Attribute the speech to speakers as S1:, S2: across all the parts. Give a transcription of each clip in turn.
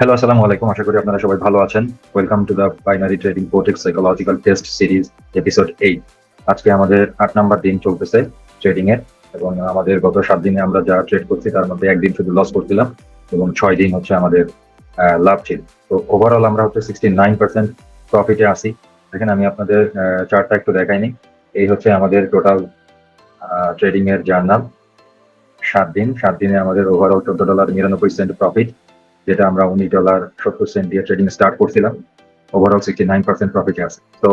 S1: Hello, আসসালামু আলাইকুম। আশা করি আপনারা সবাই ভালো আছেন। Welcome to the binary trading Quotex psychological test series episode 8। আজকে আমাদের ৮ নাম্বার দিন চলতেছে ট্রেডিং এর, এবং আমাদের গত ৭ দিনে আমরা যা ট্রেড করছি তার মধ্যে একদিন শুধু লস করছিলাম এবং ৬ দিন হচ্ছে আমাদের লাভ ছিল। তো ওভারঅল আমরা হচ্ছে 69% প্রফিটে আছি। দেখেন, আমি আপনাদের চার্টটা একটু দেখাইনি। এই হচ্ছে আমাদের টোটাল ট্রেডিং এর জার্নাল। ৭ দিনে আমাদের ওভারঅল $14.99 প্রফিট, যেটা আমরা $19.70 দিয়ে ট্রেডিং স্টার্ট করছিলাম। ওভারঅল 69% প্রফিটে আছে। তো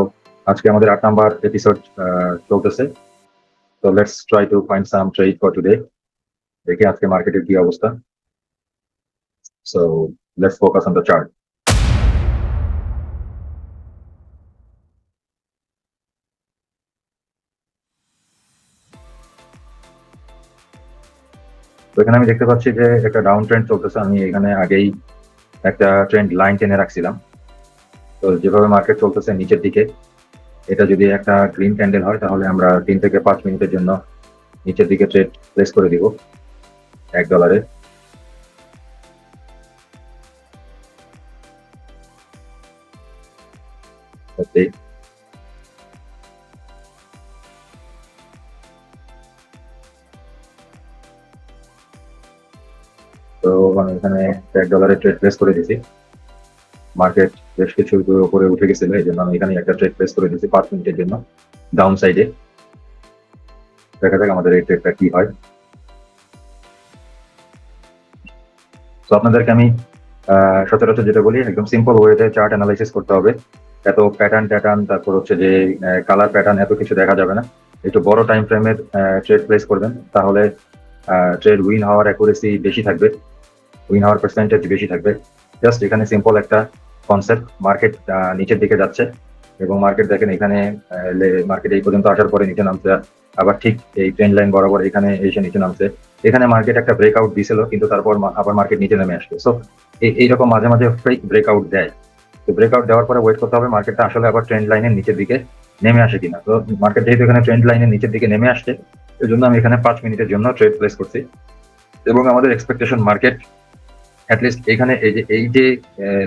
S1: আজকে আমাদের ৮ নাম্বার এপিসোড চলতেছে। তো let's try to find some trade for today. দেখি আজকে মার্কেটের কি অবস্থা। So let's focus on the chart. তো এখানে আমি দেখতে পাচ্ছি যে একটা ডাউন ট্রেন্ড চলতেছে। আমি এখানে আগেই একটা ট্রেন্ড লাইন টেনে রাখছিলাম। তো যেভাবে মার্কেট চলতেছে নিচের দিকে, এটা যদি একটা গ্রিন ক্যান্ডেল হয় তাহলে আমরা 3 থেকে 5 মিনিটের জন্য নিচের দিকে ট্রেড প্লেস করে দিব $1। তো আমি এখানে $1 ট্রেড প্লেস করে দিছি। মার্কেট বেশ কিছু উপরে উঠে গেছিল, এই জন্য আমি এখানে একটা ট্রেড প্লেস করে দিচ্ছি 5 মিনিটের জন্য ডাউন সাইডে। দেখা যাক আমাদের এই ট্রেডটা কি হয়। তো আপনাদেরকে আমি সচরাচর যেটা বলি, একদম সিম্পল ওয়েতে চার্ট অ্যানালাইসিস করতে হবে। এত প্যাটার্ন তারপর হচ্ছে যে কালার প্যাটার্ন এত কিছু দেখা যাবে না। একটু বড় টাইম ফ্রেমের ট্রেড প্লেস করবেন, তাহলে ট্রেড উইন হওয়ার অ্যাকুরেসি বেশি থাকবে, উইন হওয়ার পার্সেন্টেজ বেশি থাকবে। জাস্ট এখানে সিম্পল একটা কনসেপ্ট, মার্কেট নিচের দিকে যাচ্ছে এবং মার্কেট দেখেন এখানে মার্কেট এই পর্যন্ত আসার পরে নিচে নামছে, আবার ঠিক এই ট্রেন্ড লাইন বরাবর এখানে এসে নিচে নামছে। এখানে মার্কেট একটা ব্রেকআউট দিছিল, কিন্তু তারপর আবার মার্কেট নিচে নেমে আসবে। সো এইরকম মাঝে মাঝে ফেক ব্রেকআউট দেয়। তো ব্রেকআউট দেওয়ার পরে ওয়েট করতে হবে মার্কেটটা আসলে আবার ট্রেন্ড লাইনের নিচের দিকে নেমে আসে কিনা। তো মার্কেট যেহেতু এখানে ট্রেন্ড লাইনের নিচের দিকে নেমে আসছে, এই জন্য আমি এখানে 5 মিনিটের জন্য ট্রেড প্লেস করছি এবং আমাদের এক্সপেকটেশন মার্কেট অ্যাটলিস্ট এখানে এই যে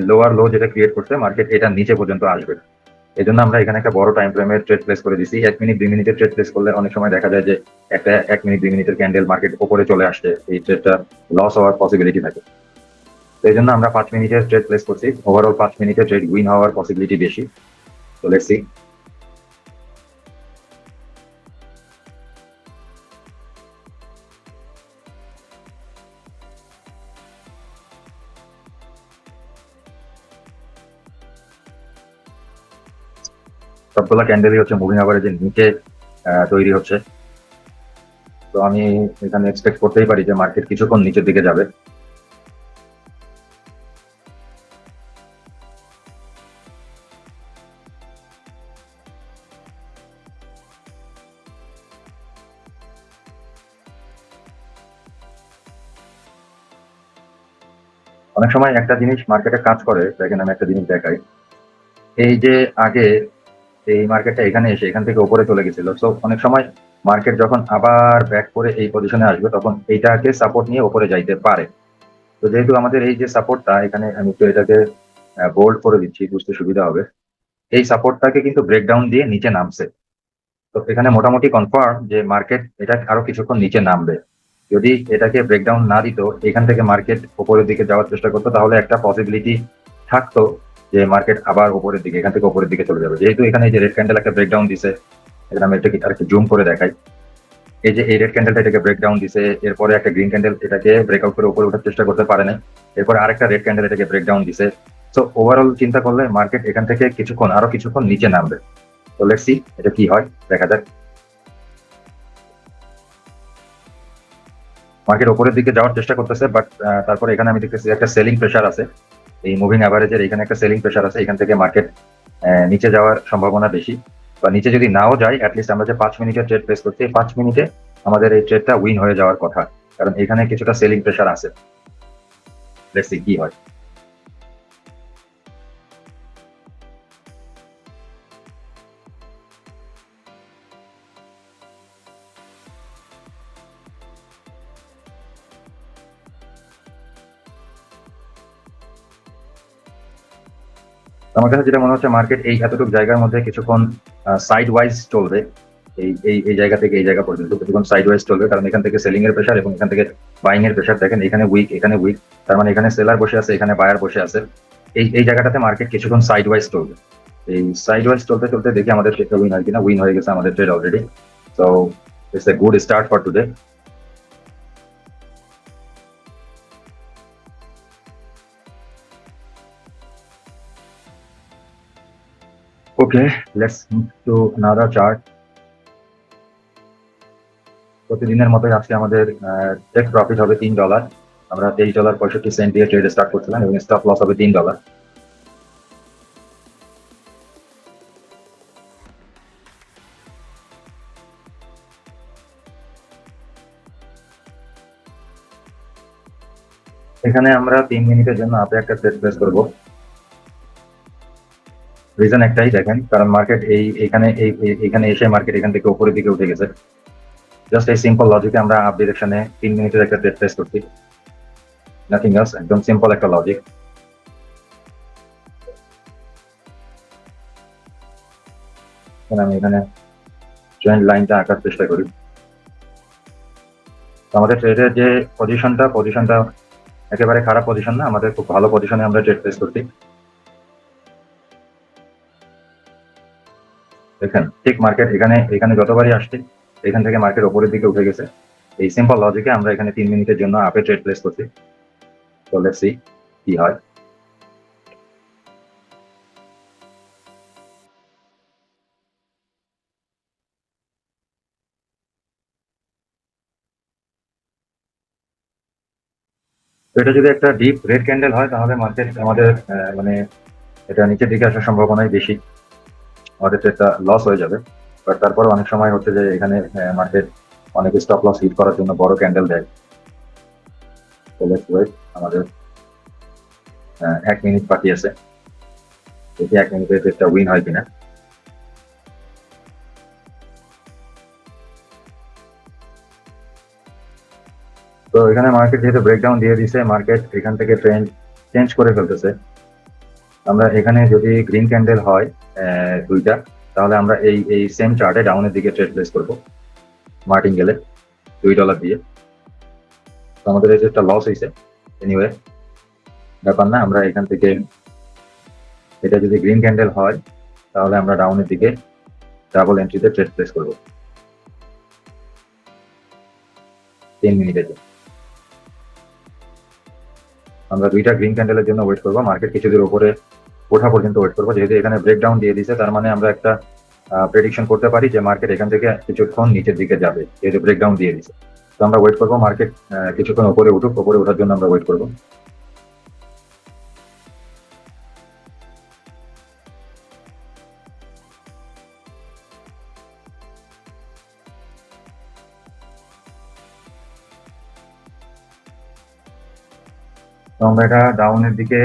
S1: লোয়ার লো যেটা ক্রিয়েট করছে মার্কেট, এটা নিচে পর্যন্ত আসবে। এই জন্য আমরা এখানে একটা বড় টাইম ফ্রেমের ট্রেড প্লেস করে দিচ্ছি। 1 মিনিট 2 মিনিটের ট্রেড প্লেস করলে অনেক সময় দেখা যায় যে একটা 1 মিনিট 2 মিনিটের ক্যান্ডেল মার্কেট উপরে চলে আসছে, এই ট্রেডটা লস হওয়ার পসিবিলিটি থাকে। তো এই জন্য আমরা 5 মিনিটের ট্রেড প্লেস করছি। ওভারঅল 5 মিনিটের ট্রেড উইন হওয়ার পসিবিলিটি বেশি। তো লেটস সি। সবগুলা ক্যান্ডেলই হচ্ছে মুভিং অ্যাভারেজের নিচে তৈরি হচ্ছে। তো আমি এখানে এক্সপেক্ট করতেই পারি যে মার্কেট কিছুক্ষণ নিচের দিকে যাবে। অনেক সময় একটা জিনিস মার্কেটে কাজ করে, দেখেন আমি একটা জিনিস দেখাই। এই যে আগে এই মার্কেটটা এখানে এসে এখান থেকে উপরে চলে গেছিল, সো অনেক সময় মার্কেট যখন আবার ব্যাক করে এই পজিশনে আসবে তখন এইটাকে সাপোর্ট নিয়ে উপরে যাইতে পারে। তো যেহেতু আমাদের এই যে সাপোর্টটা, এখানে আমি একটু এটাকে বোল্ড করে দিচ্ছি, বুঝতে সুবিধা হবে। এই সাপোর্টটাকে কিন্তু ব্রেকডাউন দিয়ে নিচে নামছে। তো এখানে মোটামুটি কনফার্ম যে মার্কেট এটা আরো কিছুক্ষণ নিচে নামবে। যদি এটাকে ব্রেকডাউন না দিত, এখান থেকে মার্কেট উপরের দিকে যাওয়ার চেষ্টা করতো, তাহলে একটা পসিবিলিটি থাকতো যে মার্কেট আবার উপরের দিকে, এখান থেকে উপরের দিকে চলে যাবে। যেহেতু এখানে এই যে রেড ক্যান্ডেল একটা ব্রেকডাউন দিছে, এখানে আমি এটাকে আরেকটু জুম করে দেখাই। এই যে এই রেড ক্যান্ডেলটা এটাকে ব্রেকডাউন দিছে, এরপরে একটা গ্রিন ক্যান্ডেল এটাকে ব্রেকআউট করে উপরে ওঠার চেষ্টা করতে পারে না, এরপরে আরেকটা রেড ক্যান্ডেল এটাকে ব্রেকডাউন দিছে। সো ওভারঅল চিন্তা করলে মার্কেট এখান থেকে আরো কিছুক্ষণ নিচে নামবে। তো লেটস সি এটা কি হয়, দেখা যাক। মার্কেট উপরের দিকে যাওয়ার চেষ্টা করতেছে, বাট তারপরে এখানে আমি দেখতেছি একটা সেলিং প্রেশার আছে। এই মুভিং অ্যাভারেজের এখানে একটা সেলিং প্রেশার আছে, এখান থেকে মার্কেট নিচে যাওয়ার সম্ভাবনা বেশি। বা নিচে যদি নাও যায়, অ্যাটলিস্ট আমরা যে 5 মিনিটের ট্রেড প্লেস করছি, এই 5 মিনিটে আমাদের এই ট্রেডটা উইন হয়ে যাওয়ার কথা, কারণ এখানে কিছুটা সেলিং প্রেশার আছে। লেটস সি কি হয়। আমার কাছে যেটা মনে হচ্ছে মার্কেট এই এতটুকু জায়গার মধ্যে কিছুক্ষণ সাইড ওয়াইজ চলবে। এই জায়গা থেকে এই জায়গা পর্যন্ত কিছুক্ষণ সাইড ওয়াইজ চলবে, কারণ এখান থেকে সেলিং এর প্রেশার এবং এখান থেকে বাইং এর প্রেশার দেখেন, এখানে উইক এখানে উইক, তার মানে এখানে সেলার বসে আছে এখানে বায়ার বসে আছে। এই জায়গাটাতে মার্কেট কিছুক্ষণ সাইড ওয়াইজ চলবে। এই সাইড ওয়াইজ চলতে চলতে দেখি আমাদের ট্রেডটা উইন হয় কিনা। উইন হয়ে গেছে আমাদের trade already. So it's a good start for today. Okay, let's move to another chart. প্রতিদিনের মতোই আজকে আমাদের টেক প্রফিট হবে $3। আমরা $23.65 দিয়ে ট্রেড স্টার্ট করছিলাম এবং স্টপ লস হবে $3। এখানে আমরা 3 মিনিটের জন্য আপে একটা ট্রেড প্লেস করবো। রিজন একটাই, দেখেন, কারণ মার্কেট এখানে এসে মার্কেট এখান থেকে উপরের দিকে উঠে গেছে। জাস্ট এই সিম্পল লজিকে আমরা আপ ডিরেকশনে 3 মিনিটের একটা ট্রেড প্লেস করছি, নাথিং এলস। একদম সিম্পল একটা লজিক। আমি এখানে ট্রেন্ড লাইনটা আঁকার চেষ্টা করি। আমাদের ট্রেডের যে পজিশনটা একেবারে খারাপ পজিশন না, আমাদের খুব ভালো পজিশনে আমরা ট্রেড প্লেস করছি। দেখেন, ঠিক মার্কেট এখানে যতবারই আসছে এখান থেকে মার্কেট উপরের দিকে উঠে গেছে। এই সিম্পল লজিকে আমরা এখানে 3 মিনিটের জন্য আপে ট্রেড প্লেস করছি। তো লেটস সি কি হয়। তো এটা যদি একটা ডিপ রেড ক্যান্ডেল হয় তাহলে মার্কেট আমাদের মানে এটা নিচের দিকে আসার সম্ভাবনাই বেশি, আমাদের ট্রেডটা লস হয়ে যাবে। বাট তারপর অনেক সময় হচ্ছে যে এখানে মার্কেট অনেক স্টপ লস হিট করার জন্য বড় ক্যান্ডেল দেয়। তো লেটস ওয়েট। আমাদের 1 মিনিট বাকি আছে, দেখি 1 মিনিটে ট্রেডটা উইন হয় কিনা। তো এখানে মার্কেট যেহেতু ব্রেকডাউন দিয়ে দিছে, মার্কেট এখান থেকে ট্রেন্ড চেঞ্জ করে ফেলতেছে। আমরা এখানে যদি গ্রিন ক্যান্ডেল হয় দুইটা, তাহলে আমরা এই সেম চার্টে ডাউনের দিকে ট্রেড প্লেস করবো মার্টিনগেলে $2 দিয়ে। তো আমাদের এই যে একটা লস হয়েছে, এনিওয়ে ব্যাপার না। আমরা এখান থেকে এটা যদি গ্রিন ক্যান্ডেল হয় তাহলে আমরা ডাউনের দিকে ডাবল এন্ট্রিতে ট্রেড প্লেস করবো 3 মিনিটের জন্য। আমরা দুইটা গ্রিন ক্যান্ডেলের জন্য ওয়েট করবো, মার্কেট কিছু দূর উপরে ওঠা পর্যন্ত ওয়েট করবো। যেহেতু এখানে ব্রেকডাউন দিয়ে দিছে, তার মানে আমরা একটা প্রেডিকশন করতে পারি যে মার্কেট এখান থেকে কিছুক্ষণ নিচের দিকে যাবে, যেহেতু ব্রেকডাউন দিয়ে দিছে। তো আমরা ওয়েট করবো মার্কেট কিছুক্ষণ উপরে উঠুক, উপরে ওঠার জন্য আমরা ওয়েট করবো। তো আমরা এটা ডাউনের দিকে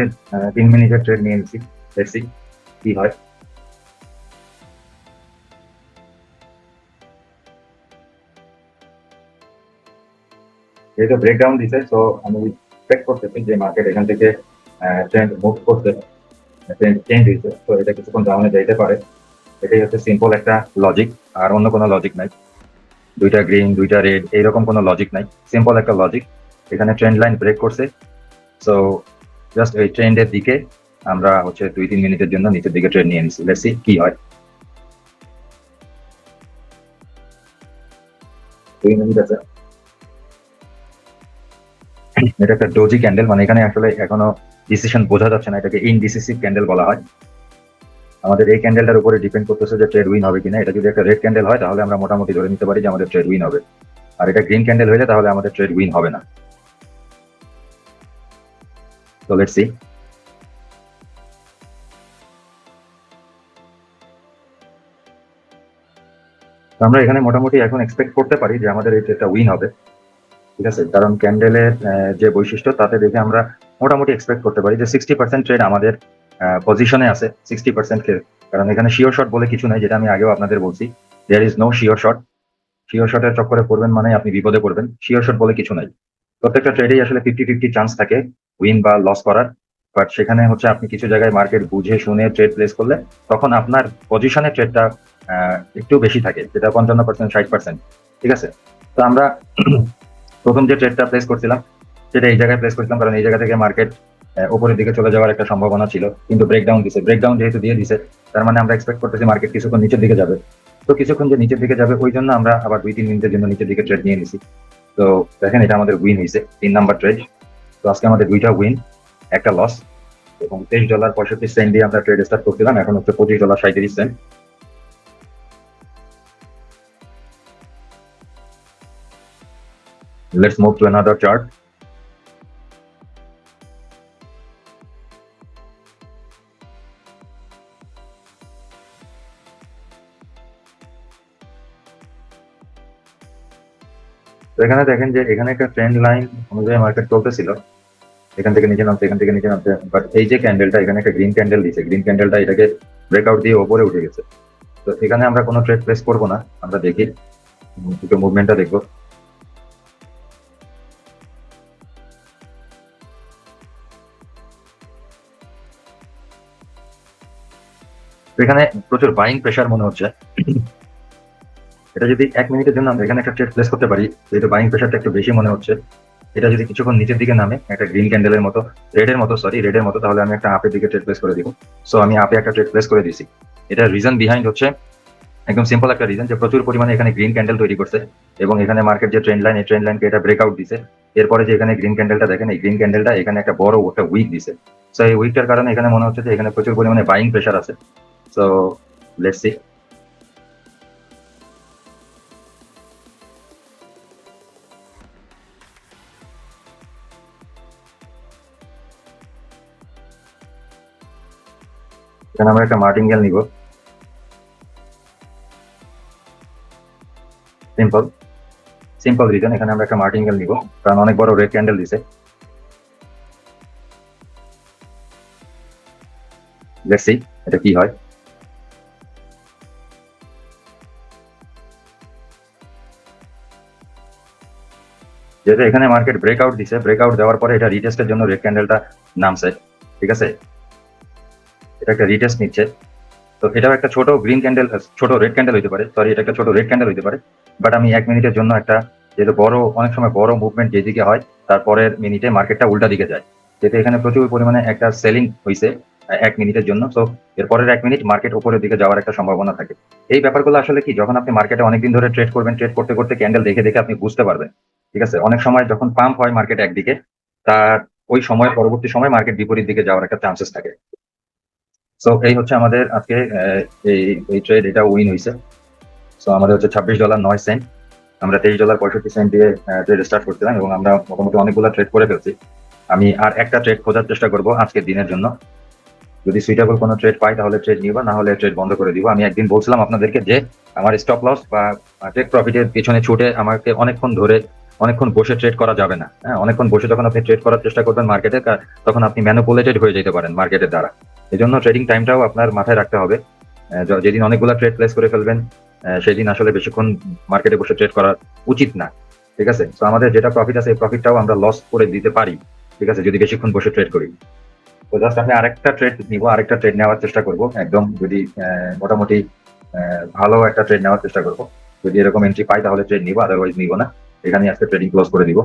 S1: 3 মিনিটের ট্রেড নিয়ে নিচ্ছি, দেখছি কি হয়। যেহেতু ব্রেকডাউন দিছে, তো আমি এক্সপেক্ট করতেছি যে মার্কেট এখান থেকে ট্রেন্ড মুভ করতে, ট্রেন্ড চেঞ্জ হয়েছে, তো এটা কিছুক্ষণ ডাউনে যাইতে পারে। এটাই হচ্ছে সিম্পল একটা লজিক, আর অন্য কোনো লজিক নাই। দুইটা গ্রিন দুইটা রেড এইরকম কোনো লজিক নাই, সিম্পল একটা লজিক। এখানে ট্রেন্ড লাইন ব্রেক করছে, সো জাস্ট এই ট্রেন্ডের দিকে আমরা হচ্ছে 2-3 মিনিটের জন্য নিচের দিকে ট্রেন্ড নিয়ে নিচ্ছি। লেটস সি কি হয়। 2 মিনিট আছে। এটা একটা ডোজি ক্যান্ডেল, মানে এখানে আসলে এখনো ডিসিশন বোঝা যাচ্ছে না, এটাকে ইনডিসিসিভ ক্যান্ডেল বলা হয়। আমাদের এই ক্যান্ডেলটার উপরে ডিপেন্ড করতেছে যে ট্রেড উইন হবে কিনা। এটা যদি একটা রেড ক্যান্ডেল হয় তাহলে আমরা মোটামুটি ধরে নিতে পারি যে আমাদের ট্রেড উইন হবে, আর এটা গ্রিন ক্যান্ডেল হলে তাহলে আমাদের ট্রেড উইন হবে না। তো লেটস সি। আমরা এখানে মোটামুটি এখন এক্সপেক্ট করতে পারি যে আমাদের এই ট্রেডটা উইন হবে, ঠিক আছে। কারণ ক্যান্ডেলের যে বৈশিষ্ট্য তাতে দেখে আমরা মোটামুটি এক্সপেক্ট করতে পারি যে 60% ট্রেড আমাদের পজিশনে আছে। 60%, কারণ এখানে শিওর শট বলে কিছু নাই, যেটা আমি আগেও আপনাদের বলছি। There is no sure shot. Sure শটের চক্করে পড়বেন মানে আপনি বিপদে পড়বেন। শিওর শট বলে কিছু নাই। প্রত্যেকটা ট্রেডেই আসলে 50-50 চান্স থাকে উইন বা লস করার। বাট সেখানে হচ্ছে আপনি কিছু জায়গায় মার্কেট বুঝে শুনে ট্রেড প্লেস করলে তখন আপনার পজিশনের ট্রেডটা একটু বেশি থাকে, যেটা 55%, 60%। ঠিক আছে, তো আমরা প্রথম যে ট্রেডটা প্লেস করছিলাম সেটা এই জায়গায় প্লেস করছিলাম, কারণ এই জায়গা থেকে মার্কেট উপরের দিকে চলে যাওয়ার একটা সম্ভাবনা ছিল, কিন্তু ব্রেকডাউন দিছে। ব্রেকডাউন যেহেতু দিয়ে দিছে, তার মানে আমরা এক্সপেক্ট করতেছি মার্কেট কিছুক্ষণ নিচের দিকে যাবে। তো কিছুক্ষণ যে নিচের দিকে যাবে, ওই জন্য আমরা আবার 2-3 মিনিটের জন্য নিচের দিকে ট্রেড নিয়ে নিছি। তো দেখেন, এটা আমাদের উইন হয়েছে, 3 নাম্বার ট্রেড। তো আজকে আমাদের 2টা উইন, একটা লস, এবং $23.65 দিয়ে আমরা ট্রেড স্টার্ট করছিলাম, এখন হচ্ছে $25.37। Let's move to another chart. তো এখানে দেখেন যে এখানে একটা ট্রেন্ড লাইন অনুযায়ী মার্কেট চলতেছিল, এখান থেকে নিচে নামছে, এখান থেকে নিচে নামছে, বাট এই যে ক্যান্ডেলটা, এখানে একটা গ্রিন ক্যান্ডেল দিচ্ছে, গ্রিন ক্যান্ডেলটা এটাকে ব্রেকআউট দিয়ে ওপরে উঠে গেছে। তো এখানে আমরা কোনো ট্রেড প্লেস করবো না, আমরা দেখি একটু মুভমেন্টটা দেখবো। তো এখানে প্রচুর বাইং প্রেশার মনে হচ্ছে। এটা যদি 1 মিনিটের জন্য আমরা এখানে একটা ট্রেড প্লেস করতে পারি, যেহেতু বাইং প্রেশারটা একটু বেশি মনে হচ্ছে, এটা যদি কিছুক্ষণ নিচের দিকে নামে একটা গ্রিন ক্যান্ডেলের মতো, রেডের মতো, তাহলে আমি একটা আপের দিকে ট্রেড প্লেস করে দিব। সো আমি আপে একটা ট্রেড প্লেস করে দিছি। এটা রিজন বিহাইন্ড হচ্ছে একদম সিম্পল একটা রিজন, যে প্রচুর পরিমাণে এখানে গ্রিন ক্যান্ডেল তৈরি করছে, এবং এখানে মার্কেট যে ট্রেন্ড লাইন, এই ট্রেন্ড লাইনকে এটা ব্রেকআউট দিছে। এরপরে যে এখানে গ্রিন ক্যান্ডেলটা দেখেন, এই গ্রিন ক্যান্ডেলটা এখানে একটা বড় একটা উইক দিছে। সো এই উইকটার কারণে এখানে মনে হচ্ছে যে এখানে প্রচুর পরিমাণে বাইং প্রেশার আছে। So let's see. এখানে আমরা একটা মার্টিঙ্গেল নিব, সিম্পল সিম্পল রিজন, এখানে আমরা একটা মার্টিঙ্গেল নিব, কারণ অনেক বড় রেড ক্যান্ডেল দিছে। লেটস সি এটা কি হয়। যেহেতু এখানে মার্কেট ব্রেকআউট দিছে, ব্রেকআউট দেওয়ার পরে এটা রিটেস্টের জন্য রেড ক্যান্ডেলটা নামছে। ঠিক আছে, এটা একটা রিটেস্ট নিচ্ছে। তো এটাও একটা ছোট গ্রিন ক্যান্ডেল, ছোট রেড ক্যান্ডেল হইতে পারে, সরি, এটা একটা ছোট রেড ক্যান্ডেল হইতে পারে। বাট আমি 1 মিনিটের জন্য একটা, যেহেতু বড়, অনেক সময় বড় মুভমেন্ট যেদিকে হয় তারপরের মিনিটে মার্কেটটা উল্টা দিকে যায়, যেহেতু এখানে প্রচুর পরিমাণে একটা সেলিং হয়েছে 1 মিনিটের জন্য। তো এরপরের 1 মিনিট মার্কেট উপরের দিকে যাওয়ার একটা সম্ভাবনা থাকে। এই ব্যাপারগুলো আসলে কি, যখন আপনি মার্কেটে অনেকদিন ধরে ট্রেড করবেন, ট্রেড করতে করতে ক্যান্ডেল দেখে দেখে আপনি বুঝতে পারবেন। ঠিক আছে, অনেক সময় যখন পাম্প হয় মার্কেট একদিকে, তার ওই সময় পরবর্তী সময় মার্কেট বিপরীত দিকে যাওয়ার একটা চান্সেস থাকে। সো এই হচ্ছে আমাদের আজকে এই এই ট্রেড, এটা উইন হয়েছে। সো আমাদের হচ্ছে $26.09। আমরা $23.65 দিয়ে ট্রেড স্টার্ট করছিলাম, এবং আমরা মোটামুটি অনেকগুলো ট্রেড করে ফেলছি। আমি আর একটা ট্রেড খোঁজার চেষ্টা করবো আজকের দিনের জন্য। যদি সুইটেবল কোনো ট্রেড পাই তাহলে ট্রেড নিব, না হলে ট্রেড বন্ধ করে দিব। আমি একদিন বলছিলাম আপনাদেরকে যে আমার স্টপ লস বা টেক প্রফিটের পিছনে ছুটে আমাকে অনেকক্ষণ বসে ট্রেড করা যাবে না। হ্যাঁ, অনেকক্ষণ বসে যখন আপনি ট্রেড করার চেষ্টা করবেন মার্কেটে, তখন আপনি ম্যানুপুলেটেড হয়ে যেতে পারেন মার্কেটের দ্বারা। এই জন্য ট্রেডিং টাইমটাও আপনার মাথায় রাখতে হবে। যেদিন অনেকগুলো ট্রেড প্লেস করে ফেলবেন, সেদিন আসলে বেশিক্ষণ মার্কেটে বসে ট্রেড করা উচিত না। ঠিক আছে, তো আমাদের যেটা প্রফিট আছে, এই প্রফিটটাও আমরা লস করে দিতে পারি। ঠিক আছে, যদি বেশিক্ষণ বসে ট্রেড করি। তো জাস্ট আমি আরেকটা ট্রেড নিব, আরেকটা ট্রেড নেওয়ার চেষ্টা করব, একদম যদি মোটামুটি ভালো একটা ট্রেড নেওয়ার চেষ্টা করব। যদি এরকম এন্ট্রি পাই তাহলে ট্রেড নিব, আদারওয়াইজ নিব না। এখানে আজকে ট্রেডিং ক্লোজ করে দিব।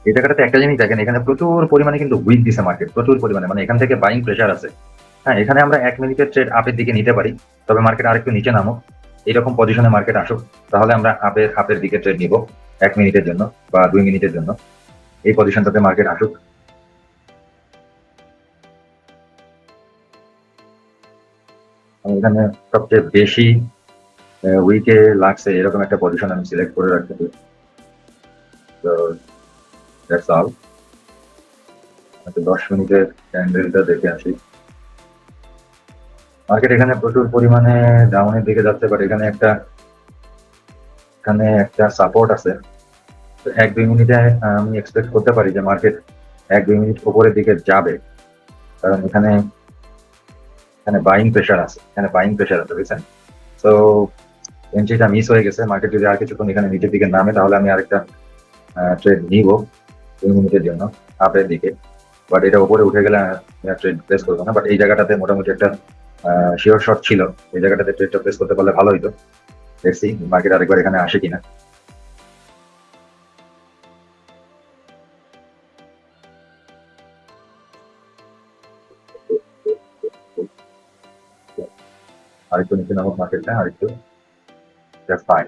S1: এই জায়গাটাতে একটা জিনিস দেখেন, এখানে প্রচুর পরিমাণে কিন্তু উইক দিছে মার্কেট, প্রচুর পরিমাণে, মানে এখান থেকে বাইং প্রেশার আছে। হ্যাঁ, এখানে আমরা 1 মিনিটের ট্রেড আপের দিকে নিতে পারি, তবে মার্কেট আরেকটু নিচে নামুক, এরকম পজিশনে মার্কেট আসুক, তাহলে আমরা আপের দিকে ট্রেড নিব 1 মিনিটের জন্য বা 2 মিনিটের জন্য। এই পজিশনটাতে মার্কেট আসুক। আমি এখানে সবচেয়ে বেশি উইকে লাগছে এরকম একটা পজিশন আমি সিলেক্ট করে রাখতে পারি। তো দ্যাটস অল। 10 মিনিটের ক্যান্ডেলটা দেখে আসি। মার্কেট এখানে প্রচুর পরিমাণে ডাউনের দিকে যাচ্ছে, বাট এখানে একটা সাপোর্ট আছে। তো 1-2 মিনিটে আমি এক্সপেক্ট করতে পারি যে মার্কেট 1-2 মিনিট উপরের দিকে যাবে, কারণ এখানে এখানে বাইং প্রেশার আছে বুঝছেন। তো এন্ট্রিটা মিস হয়ে গেছে। মার্কেট যদি আর কিছুক্ষণ এখানে নিচের দিকে নামে তাহলে আমি আরেকটা ট্রেড নিব 2 মিনিটের জন্য আপের দিকে। বাট এটা উপরে উঠে গেলে ট্রেড প্লেস করবো না। বাট এই জায়গাটাতে মোটামুটি একটা শিওর শট ছিল, এই জায়গাটাতে ট্রেডটা প্লেস করতে পারলে ভালো হইতো। দেখছি মার্কেট আরেকবার এখানে আসে কিনা। আরেকটু নিচে নামক মার্কেটটা আরেকটু, ফাইন।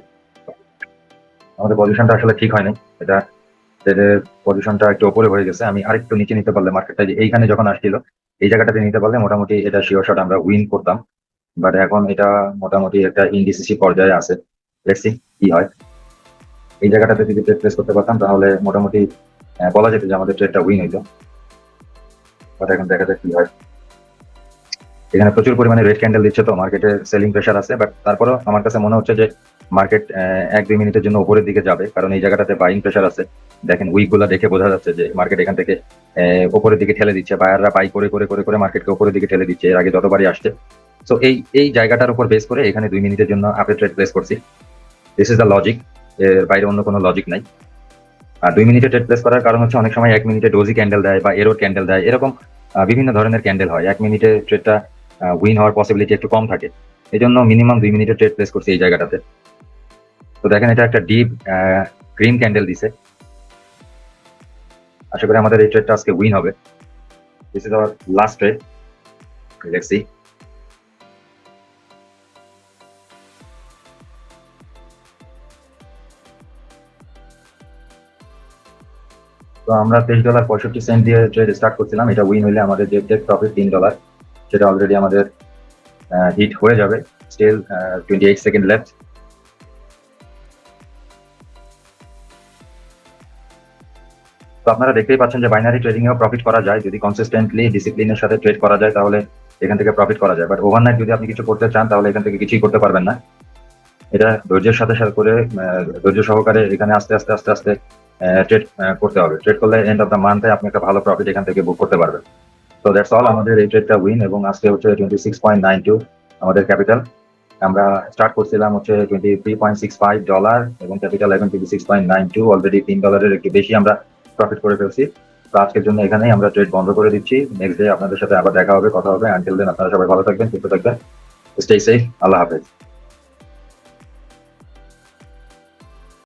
S1: আমাদের পজিশনটা আসলে ঠিক হয়নি, এটা ট্রেডের পজিশনটা একটু উপরে হয়ে গেছে। আমি আরেকটু নিচে নিতে পারলে মার্কেটটা যে এইখানে যখন আসছিল এই জায়গাটাতে নিতে পারলে মোটামুটি এটা শিওর শট আমরা উইন করতাম। বাট এখন এটা মোটামুটি একটা ইনডিসিসি পর্যায়ে আছে। লেটস সি কি হয়। এই জায়গাটাতে যদি ট্রেড প্লেস করতে পারতাম তাহলে মোটামুটি বলা যেত যে আমাদের ট্রেডটা উইন হইতো। বাট এখন দেখা যাক কি হয়। এখানে প্রচুর পরিমাণে রেড ক্যান্ডেল দিচ্ছে, তো মার্কেটে সেলিং প্রেশার আছে। বাট তারপরেও আমার কাছে মনে হচ্ছে যে মার্কেট 1-2 মিনিটের জন্য উপরের দিকে যাবে, কারণ এই জায়গাটাতে বাইং প্রেশার আছে। দেখেন উইক গুলা দেখে বোঝা যাচ্ছে যে মার্কেট এখান থেকে উপরের দিকে ঠেলে দিচ্ছে। বায়াররা বাই করে করে করে করে মার্কেটকে উপরের দিকে ঠেলে দিচ্ছে এর আগে যতবারই আসছে। তো এই এই জায়গাটার উপর বেস করে এখানে 2 মিনিটের জন্য আপে ট্রেড প্লেস করছি। দিস ইজ দ্য লজিক, এর বাইরে অন্য কোনো লজিক নাই। আর 2 মিনিটে ট্রেড প্লেস করার কারণ হচ্ছে অনেক সময় 1 মিনিটে ডোজি ক্যান্ডেল দেয় বা এরোর ক্যান্ডেল দেয়, এরকম বিভিন্ন ধরনের ক্যান্ডেল হয়। 1 মিনিটে ট্রেডটা উইন হওয়ার পসিবিলিটি একটু কম থাকে, এই জন্য মিনিমাম 2 মিনিটে ট্রেড প্লেস করছি এই জায়গাটাতে। তো দেখেন এটা একটা ডিপ গ্রিন ক্যান্ডেল দিছে। আশা করি আমাদের এই ট্রেডটা আজকে উইন হবে। This is our last trade. Let's see. তো আমরা $23.65 দিয়ে ট্রেড স্টার্ট করছিলাম। এটা উইন হইলে আমাদের যে টেক প্রফিট $3 সেটা অলরেডি আমাদের হিট হয়ে যাবে। Still 28 seconds left. তো আপনারা দেখতেই পাচ্ছেন যে বাইনারি ট্রেডিং এও প্রফিট করা যায় যদি কনসিস্টেন্টলি ডিসিপ্লিনের সাথে ট্রেড করা যায়, তাহলে এখান থেকে প্রফিট করা যায়। বাট ওভারনাইট যদি আপনি কিছু করতে চান তাহলে এখান থেকে কিছুই করতে পারবেন না। এটা ধৈর্যের সাথে সাথে করে ধৈর্য সহকারে এখানে আস্তে আস্তে আস্তে আস্তে ট্রেড করতে হবে। ট্রেড করলে এন্ড অফ দ্য মান্থে আপনি একটা ভালো প্রফিট এখান থেকে বুক করতে পারবেন। তো দ্যাটস অল, আমাদের এই ট্রেডটা উইন এবং আজকে হচ্ছে 26.92 আমাদের ক্যাপিটাল। আমরা স্টার্ট করছিলাম হচ্ছে $23.65 এবং ক্যাপিটাল এখন 26.92, অলরেডি $3 একটু বেশি আমরা প্রফিট করে ফেলছি। তো আজকের জন্য এখানেই আমরা ট্রেড বন্ধ করে দিচ্ছি। নেক্সট ডে আপনাদের সাথে আবার দেখা হবে, কথা হবে। আনটিল দেন আপনারা সবাই ভালো থাকবেন, সুস্থ থাকবেন, স্টে সেফ। আল্লাহ হাফেজ।